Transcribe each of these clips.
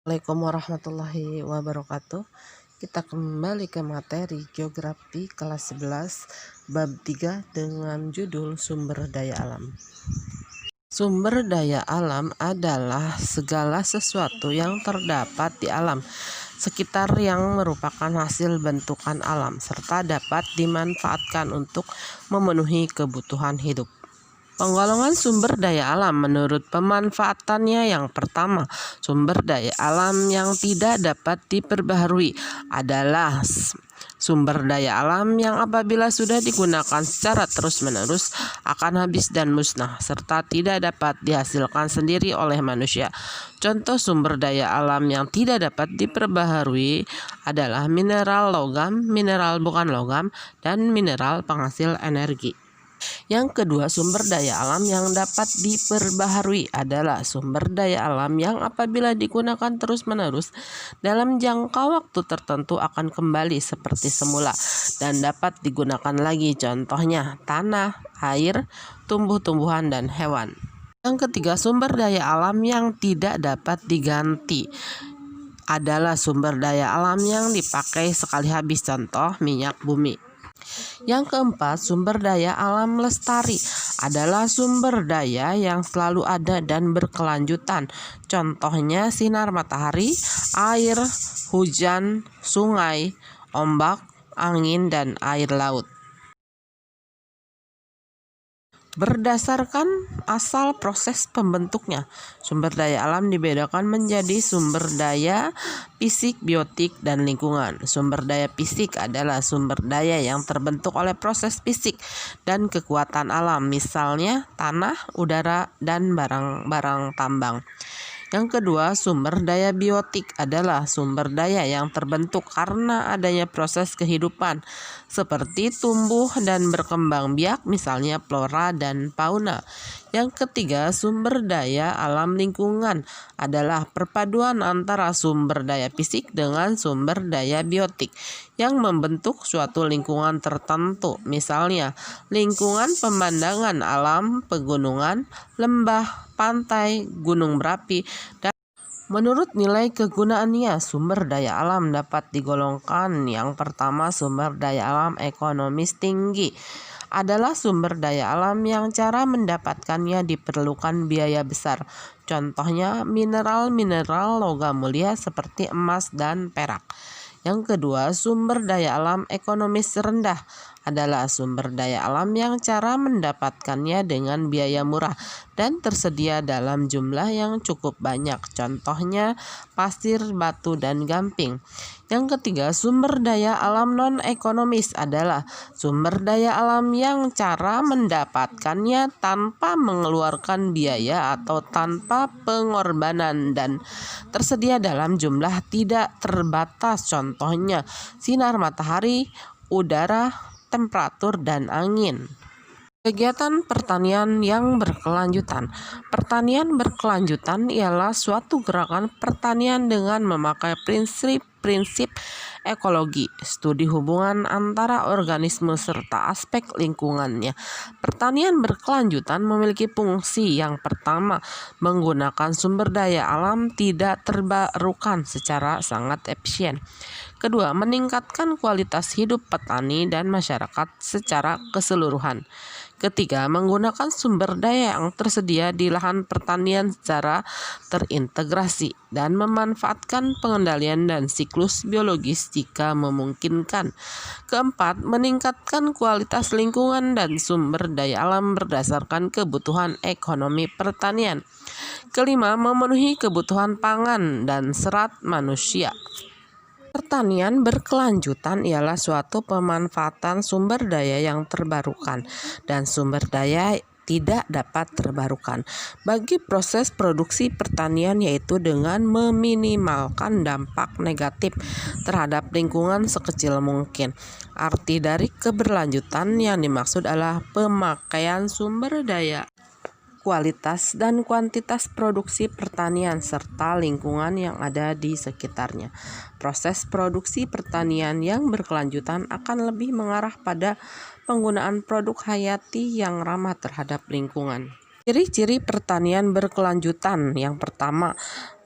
Assalamualaikum warahmatullahi wabarakatuh. Kita kembali ke materi geografi kelas 11 bab 3 dengan judul sumber daya alam. Sumber daya alam adalah segala sesuatu yang terdapat di alam sekitar yang merupakan hasil bentukan alam serta dapat dimanfaatkan untuk memenuhi kebutuhan hidup. Penggolongan sumber daya alam menurut pemanfaatannya: yang pertama, sumber daya alam yang tidak dapat diperbaharui adalah sumber daya alam yang apabila sudah digunakan secara terus-menerus akan habis dan musnah serta tidak dapat dihasilkan sendiri oleh manusia. Contoh sumber daya alam yang tidak dapat diperbaharui adalah mineral logam, mineral bukan logam, dan mineral penghasil energi. Yang kedua, sumber daya alam yang dapat diperbaharui adalah sumber daya alam yang apabila digunakan terus-menerus dalam jangka waktu tertentu akan kembali seperti semula dan dapat digunakan lagi. Contohnya tanah, air, tumbuh-tumbuhan, dan hewan. Yang ketiga, sumber daya alam yang tidak dapat diganti adalah sumber daya alam yang dipakai sekali habis. Contoh minyak bumi. Yang keempat, sumber daya alam lestari adalah sumber daya yang selalu ada dan berkelanjutan. Contohnya sinar matahari, air, hujan, sungai, ombak, angin, dan air laut. Berdasarkan asal proses pembentuknya, sumber daya alam dibedakan menjadi sumber daya fisik, biotik, dan lingkungan. Sumber daya fisik adalah sumber daya yang terbentuk oleh proses fisik dan kekuatan alam, misalnya tanah, udara, dan barang-barang tambang. Yang kedua, sumber daya biotik adalah sumber daya yang terbentuk karena adanya proses kehidupan seperti tumbuh dan berkembang biak, misalnya flora dan fauna. Yang ketiga, sumber daya alam lingkungan adalah perpaduan antara sumber daya fisik dengan sumber daya biotik yang membentuk suatu lingkungan tertentu, misalnya lingkungan pemandangan alam, pegunungan, lembah, pantai, gunung berapi, dan menurut nilai kegunaannya, sumber daya alam dapat digolongkan. Yang pertama, sumber daya alam ekonomis tinggi adalah sumber daya alam yang cara mendapatkannya diperlukan biaya besar. Contohnya mineral-mineral logam mulia seperti emas dan perak. Yang kedua, sumber daya alam ekonomis rendah adalah sumber daya alam yang cara mendapatkannya dengan biaya murah dan tersedia dalam jumlah yang cukup banyak. Contohnya pasir, batu, dan gamping. Yang ketiga, sumber daya alam non-ekonomis adalah sumber daya alam yang cara mendapatkannya tanpa mengeluarkan biaya atau tanpa pengorbanan dan tersedia dalam jumlah tidak terbatas. Contohnya sinar matahari, udara, temperatur, dan angin. Kegiatan pertanian yang berkelanjutan. Pertanian berkelanjutan ialah suatu gerakan pertanian dengan memakai prinsip ekologi, studi hubungan antara organisme serta aspek lingkungannya. Pertanian berkelanjutan memiliki fungsi yang pertama, menggunakan sumber daya alam tidak terbarukan secara sangat efisien. Kedua, meningkatkan kualitas hidup petani dan masyarakat secara keseluruhan. Ketiga, menggunakan sumber daya yang tersedia di lahan pertanian secara terintegrasi dan memanfaatkan pengendalian dan siklus biologis jika memungkinkan. Keempat, meningkatkan kualitas lingkungan dan sumber daya alam berdasarkan kebutuhan ekonomi pertanian. Kelima, memenuhi kebutuhan pangan dan serat manusia. Pertanian berkelanjutan ialah suatu pemanfaatan sumber daya yang terbarukan dan sumber daya tidak dapat terbarukan bagi proses produksi pertanian, yaitu dengan meminimalkan dampak negatif terhadap lingkungan sekecil mungkin. Arti dari keberlanjutan yang dimaksud adalah pemakaian sumber daya, kualitas dan kuantitas produksi pertanian serta lingkungan yang ada di sekitarnya. Proses produksi pertanian yang berkelanjutan akan lebih mengarah pada penggunaan produk hayati yang ramah terhadap lingkungan. Ciri-ciri pertanian berkelanjutan. Yang pertama,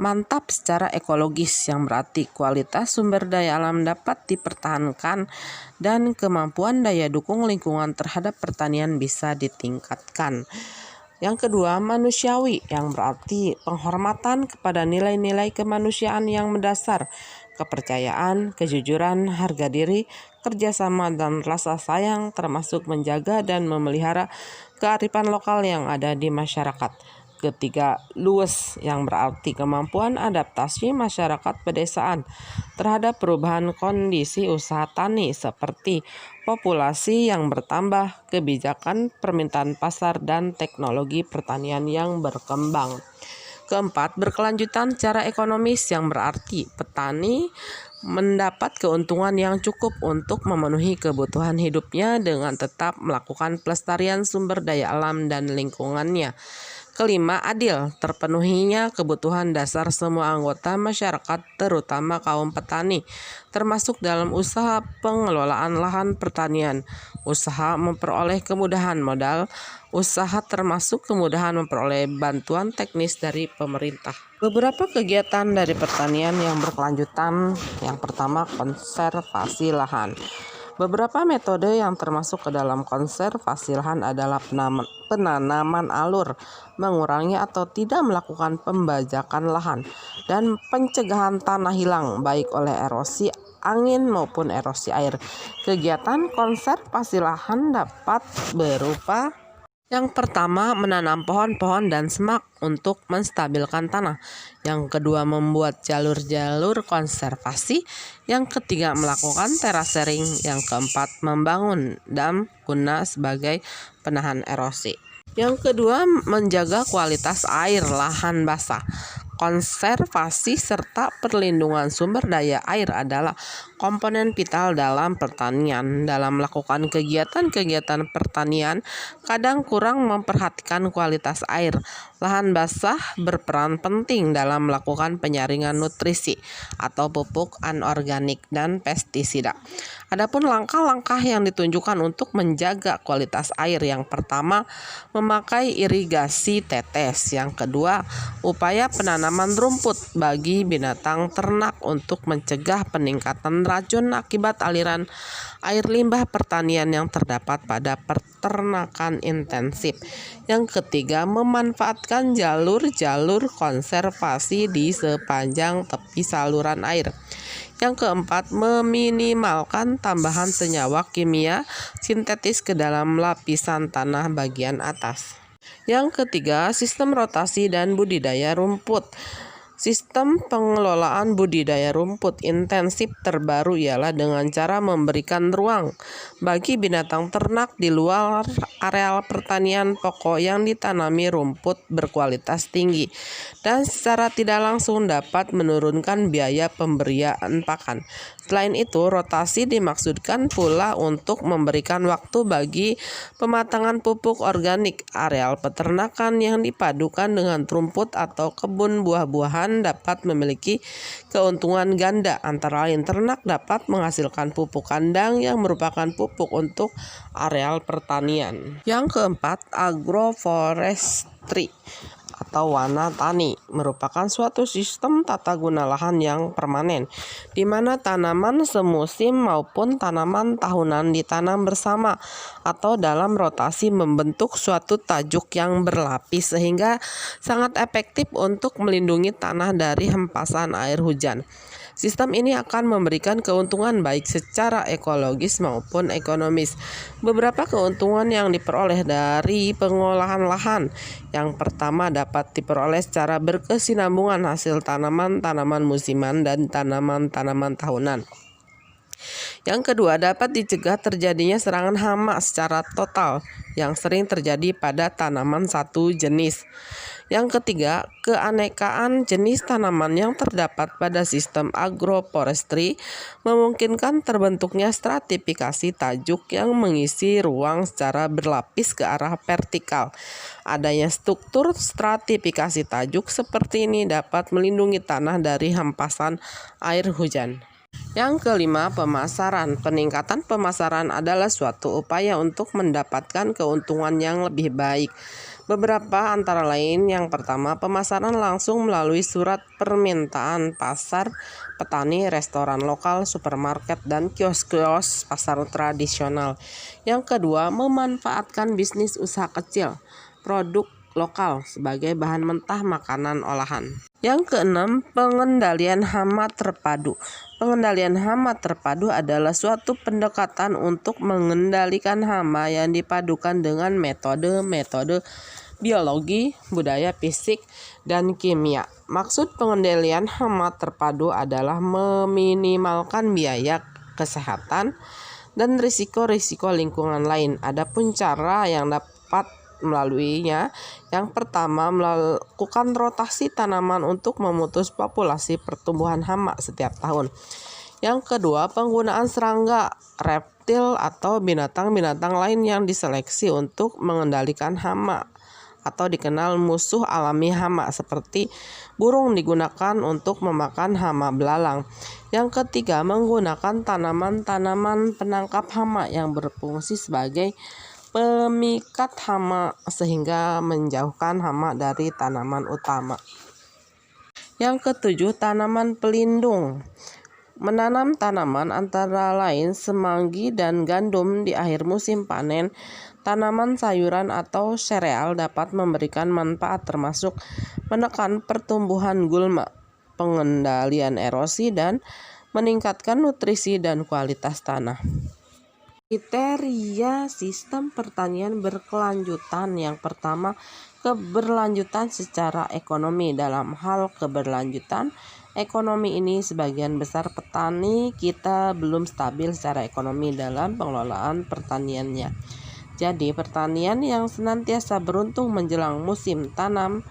mantap secara ekologis, yang berarti kualitas sumber daya alam dapat dipertahankan dan kemampuan daya dukung lingkungan terhadap pertanian bisa ditingkatkan. Yang kedua, manusiawi, yang berarti penghormatan kepada nilai-nilai kemanusiaan yang mendasar, kepercayaan, kejujuran, harga diri, kerjasama, dan rasa sayang, termasuk menjaga dan memelihara kearifan lokal yang ada di masyarakat. Ketiga, luwes, yang berarti kemampuan adaptasi masyarakat pedesaan terhadap perubahan kondisi usaha tani seperti populasi yang bertambah, kebijakan permintaan pasar, dan teknologi pertanian yang berkembang. Keempat, berkelanjutan secara ekonomis, yang berarti petani mendapat keuntungan yang cukup untuk memenuhi kebutuhan hidupnya dengan tetap melakukan pelestarian sumber daya alam dan lingkungannya. Kelima, adil, terpenuhinya kebutuhan dasar semua anggota masyarakat terutama kaum petani, termasuk dalam usaha pengelolaan lahan pertanian, usaha memperoleh kemudahan modal, usaha termasuk kemudahan memperoleh bantuan teknis dari pemerintah. Beberapa kegiatan dari pertanian yang berkelanjutan. Yang pertama, konservasi lahan. Beberapa metode yang termasuk ke dalam konservasi lahan adalah penanaman alur, mengurangi atau tidak melakukan pembajakan lahan, dan pencegahan tanah hilang baik oleh erosi angin maupun erosi air. Kegiatan konservasi lahan dapat berupa: yang pertama, menanam pohon-pohon dan semak untuk menstabilkan tanah. Yang kedua, membuat jalur-jalur konservasi. Yang ketiga, melakukan terasering. Yang keempat, membangun dam guna sebagai penahan erosi. Yang kedua, menjaga kualitas air lahan basah. Konservasi serta perlindungan sumber daya air adalah komponen vital dalam pertanian. Dalam melakukan kegiatan-kegiatan pertanian, kadang kurang memperhatikan kualitas air. Lahan basah berperan penting dalam melakukan penyaringan nutrisi atau pupuk anorganik dan pestisida. Adapun langkah-langkah yang ditunjukkan untuk menjaga kualitas air: yang pertama, memakai irigasi tetes. Yang kedua, upaya penanaman rumput bagi binatang ternak untuk mencegah peningkatan racun akibat aliran air limbah pertanian yang terdapat pada peternakan intensif. Yang ketiga, memanfaatkan jalur-jalur konservasi di sepanjang tepi saluran air. Yang keempat, meminimalkan tambahan senyawa kimia sintetis ke dalam lapisan tanah bagian atas. Yang ketiga, sistem rotasi dan budidaya rumput. Sistem pengelolaan budidaya rumput intensif terbaru ialah dengan cara memberikan ruang bagi binatang ternak di luar areal pertanian pokok yang ditanami rumput berkualitas tinggi, dan secara tidak langsung dapat menurunkan biaya pemberian pakan. Selain itu, rotasi dimaksudkan pula untuk memberikan waktu bagi pematangan pupuk organik. Areal peternakan yang dipadukan dengan rumput atau kebun buah-buahan dapat memiliki keuntungan ganda. Antara lain, ternak dapat menghasilkan pupuk kandang yang merupakan pupuk untuk areal pertanian. Yang keempat, agroforestry atau wana tani merupakan suatu sistem tata guna lahan yang permanen, di mana tanaman semusim maupun tanaman tahunan ditanam bersama atau dalam rotasi membentuk suatu tajuk yang berlapis sehingga sangat efektif untuk melindungi tanah dari hempasan air hujan. Sistem ini akan memberikan keuntungan baik secara ekologis maupun ekonomis. Beberapa keuntungan yang diperoleh dari pengolahan lahan. Yang pertama, dapat diperoleh secara berkesinambungan hasil tanaman-tanaman musiman dan tanaman-tanaman tahunan. Yang kedua, dapat dicegah terjadinya serangan hama secara total yang sering terjadi pada tanaman satu jenis. Yang ketiga, keanekaan jenis tanaman yang terdapat pada sistem agroforestry memungkinkan terbentuknya stratifikasi tajuk yang mengisi ruang secara berlapis ke arah vertikal. Adanya struktur stratifikasi tajuk seperti ini dapat melindungi tanah dari hempasan air hujan. Yang kelima, pemasaran. Peningkatan pemasaran adalah suatu upaya untuk mendapatkan keuntungan yang lebih baik. Beberapa antara lain, yang pertama, pemasaran langsung melalui surat permintaan pasar, petani, restoran lokal, supermarket, dan kios-kios pasar tradisional. Yang kedua, memanfaatkan bisnis usaha kecil, produk lokal sebagai bahan mentah makanan olahan. Yang keenam, pengendalian hama terpadu. Pengendalian hama terpadu adalah suatu pendekatan untuk mengendalikan hama yang dipadukan dengan metode-metode biologi, budaya, fisik, dan kimia. Maksud pengendalian hama terpadu adalah meminimalkan biaya kesehatan dan risiko-risiko lingkungan lain. Adapun cara yang dapat melaluinya, yang pertama, melakukan rotasi tanaman untuk memutus populasi pertumbuhan hama setiap tahun. Yang kedua, penggunaan serangga, reptil, atau binatang-binatang lain yang diseleksi untuk mengendalikan hama atau dikenal musuh alami hama, seperti burung digunakan untuk memakan hama belalang. Yang ketiga, menggunakan tanaman-tanaman penangkap hama yang berfungsi sebagai pemikat hama sehingga menjauhkan hama dari tanaman utama. Yang ketujuh, tanaman pelindung. Menanam tanaman antara lain semanggi dan gandum di akhir musim panen. Tanaman sayuran atau sereal dapat memberikan manfaat termasuk menekan pertumbuhan gulma, pengendalian erosi, dan meningkatkan nutrisi dan kualitas tanah. Kriteria sistem pertanian berkelanjutan. Yang pertama, keberlanjutan secara ekonomi. Dalam hal keberlanjutan ekonomi ini, sebagian besar petani kita belum stabil secara ekonomi dalam pengelolaan pertaniannya. Jadi pertanian yang senantiasa beruntung menjelang musim tanam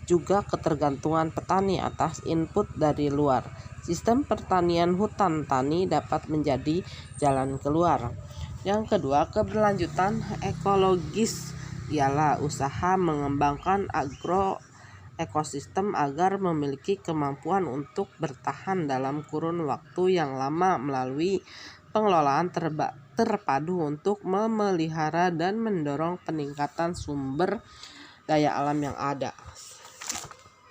juga ketergantungan petani atas input dari luar. Sistem pertanian hutan tani dapat menjadi jalan keluar. Yang kedua, keberlanjutan ekologis ialah usaha mengembangkan ekosistem agar memiliki kemampuan untuk bertahan dalam kurun waktu yang lama melalui pengelolaan terpadu untuk memelihara dan mendorong peningkatan sumber daya alam yang ada.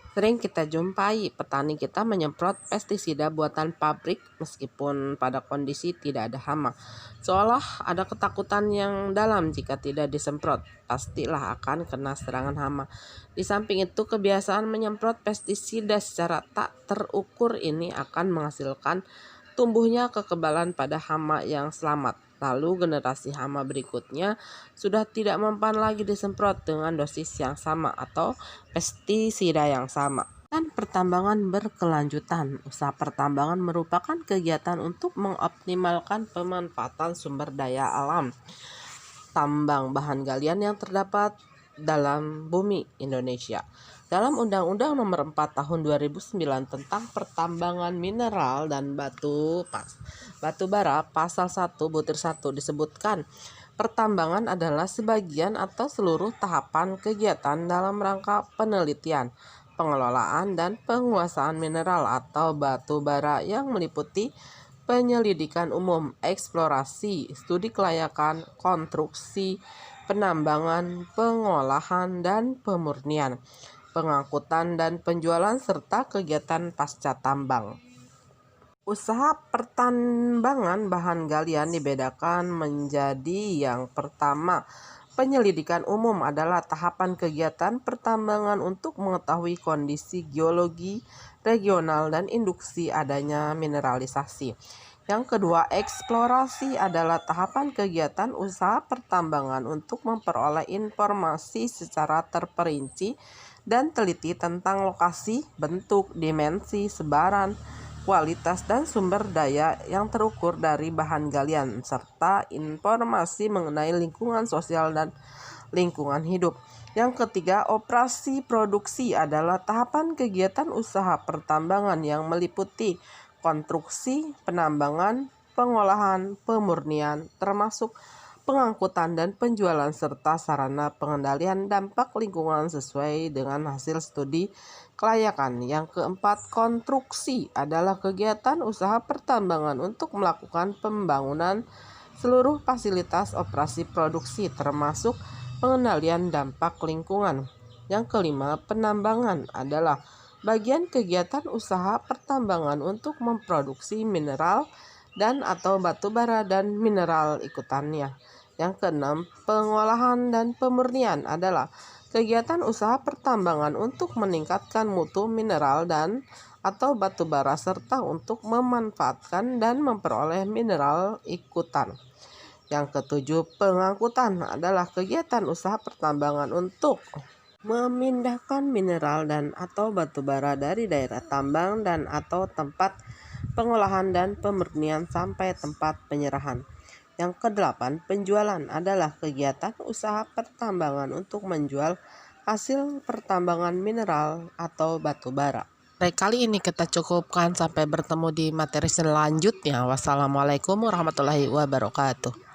Sering kita jumpai petani kita menyemprot pestisida buatan pabrik meskipun pada kondisi tidak ada hama. Seolah ada ketakutan yang dalam jika tidak disemprot, pastilah akan kena serangan hama. Di samping itu, kebiasaan menyemprot pestisida secara tak terukur ini akan menghasilkan tumbuhnya kekebalan pada hama yang selamat. Lalu generasi hama berikutnya sudah tidak mempan lagi disemprot dengan dosis yang sama atau pestisida yang sama. Dan pertambangan berkelanjutan. Usaha pertambangan merupakan kegiatan untuk mengoptimalkan pemanfaatan sumber daya alam, tambang bahan galian yang terdapat dalam bumi Indonesia. Dalam Undang-Undang Nomor 4 Tahun 2009 tentang Pertambangan Mineral dan Batu Bara, Pasal 1 Butir 1 disebutkan, pertambangan adalah sebagian atau seluruh tahapan kegiatan dalam rangka penelitian, pengelolaan, dan penguasaan mineral atau batu bara yang meliputi penyelidikan umum, eksplorasi, studi kelayakan, konstruksi, penambangan, pengolahan, dan pemurnian, pengangkutan dan penjualan, serta kegiatan pasca tambang. Usaha pertambangan bahan galian dibedakan menjadi yang pertama, penyelidikan umum adalah tahapan kegiatan pertambangan untuk mengetahui kondisi geologi regional dan induksi adanya mineralisasi. Yang kedua, eksplorasi adalah tahapan kegiatan usaha pertambangan untuk memperoleh informasi secara terperinci dan teliti tentang lokasi, bentuk, dimensi, sebaran, kualitas, dan sumber daya yang terukur dari bahan galian, serta informasi mengenai lingkungan sosial dan lingkungan hidup. Yang ketiga, operasi produksi adalah tahapan kegiatan usaha pertambangan yang meliputi konstruksi, penambangan, pengolahan, pemurnian, termasuk pengangkutan dan penjualan, serta sarana pengendalian dampak lingkungan sesuai dengan hasil studi kelayakan. Yang keempat, konstruksi adalah kegiatan usaha pertambangan untuk melakukan pembangunan seluruh fasilitas operasi produksi, termasuk pengendalian dampak lingkungan. Yang kelima, penambangan adalah bagian kegiatan usaha pertambangan untuk memproduksi mineral dan atau batu bara dan mineral ikutannya. Yang keenam, pengolahan dan pemurnian adalah kegiatan usaha pertambangan untuk meningkatkan mutu mineral dan atau batu bara serta untuk memanfaatkan dan memperoleh mineral ikutan. Yang ketujuh, pengangkutan adalah kegiatan usaha pertambangan untuk memindahkan mineral dan atau batu bara dari daerah tambang dan atau tempat pengolahan dan pemurnian sampai tempat penyerahan. Yang kedelapan, penjualan adalah kegiatan usaha pertambangan untuk menjual hasil pertambangan mineral atau batu bara. Baik, kali ini kita cukupkan, sampai bertemu di materi selanjutnya. Wassalamualaikum warahmatullahi wabarakatuh.